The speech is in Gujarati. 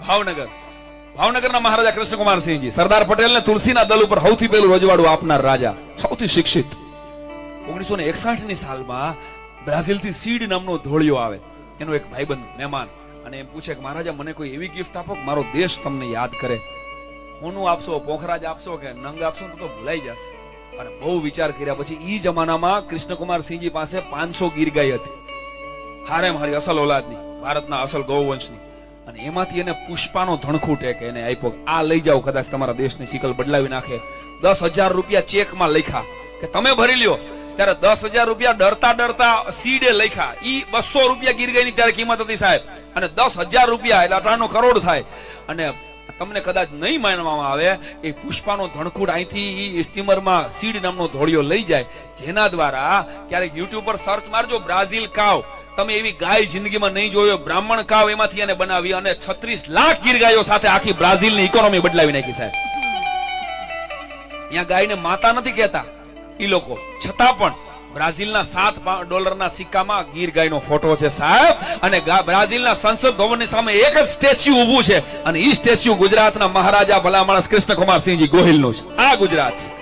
ભાવનગરના મહારાજા કૃષ્ણકુમારસિંહજી, સરદાર પટેલને તુલસીના દલ ઉપર સૌથી પહેલું રજવાડું આપનાર રાજા, સૌથી શિક્ષિત. 1961 ની સાલમાં બ્રાઝિલથી સીડ નામનો ધોળિયો આવે, એનો એક ભાઈબંધ મહેમાન, અને એમ પૂછે કે મહારાજા મને કોઈ એવી ગિફ્ટ આપો કે મારો દેશ તમને યાદ કરે. હોનું આપશો, પોખરાજ આપશો કે નંગ આપશો તો ભૂલાઈ જશે. અને બહુ વિચાર કર્યા પછી ઈ જમાનામાં કૃષ્ણકુમારસિંહજી પાસે 500 ગીર ગાય હતી, હારે મારી અસલ ઓલાદની, ભારતના અસલ ગૌવંશની. અને એમાંથી એને પુષ્પાનો ધણખૂટ એક એને આપ્યો, આ લઈ જાઓ, કદાચ તમારા દેશની સિકલ બદલાવી નાખે. 10,000 રૂપિયા ચેકમાં લખ્યા કે તમે ભરી લ્યો. ત્યારે 10,000 રૂપિયા ડરતા ડરતા સીડે લખ્યા. ઈ 200 રૂપિયા ગીર ગાયની ત્યારે કિંમત હતી સાહેબ, અને 10,000 રૂપિયા એટલે 18 કરોડ થાય. અને તમને કદાચ નહીં માનવામાં આવે, એ પુષ્પાનો ધણખૂટ અહીંથી ઈ સ્ટીમરમાં સીડ નામનો ધોળિયો લઈ જાય, જેના દ્વારા ક્યારેક યુટ્યુબ પર સર્ચ મારજો બ્રાઝિલ કાવ, તમે એવી ગાય જિંદગીમાં નહીં જોયો. બ્રાહ્મણ કાવ એમાંથી એને બનાવી અને 36 લાખ ગીર ગાયો સાથે આખી બ્રાઝિલની ઇકોનોમી બદલાવી નાખી સાહેબ. અહીંયા ગાયને માતા નથી કહેતા ઈ લોકો, છતાં પણ બ્રાઝિલના $7 સિક્કામાં ગીર ગાયનો ફોટો છે સાહેબ. અને બ્રાઝિલના સંસદ ભવનની સામે એક જ સ્ટેચ્યુ ઊભું છે, અને ઈ સ્ટેચ્યુ ગુજરાતના મહારાજા ભલા માણસ કૃષ્ણકુમારસિંહજી ગોહિલનું છે. આ ગુજરાત છે.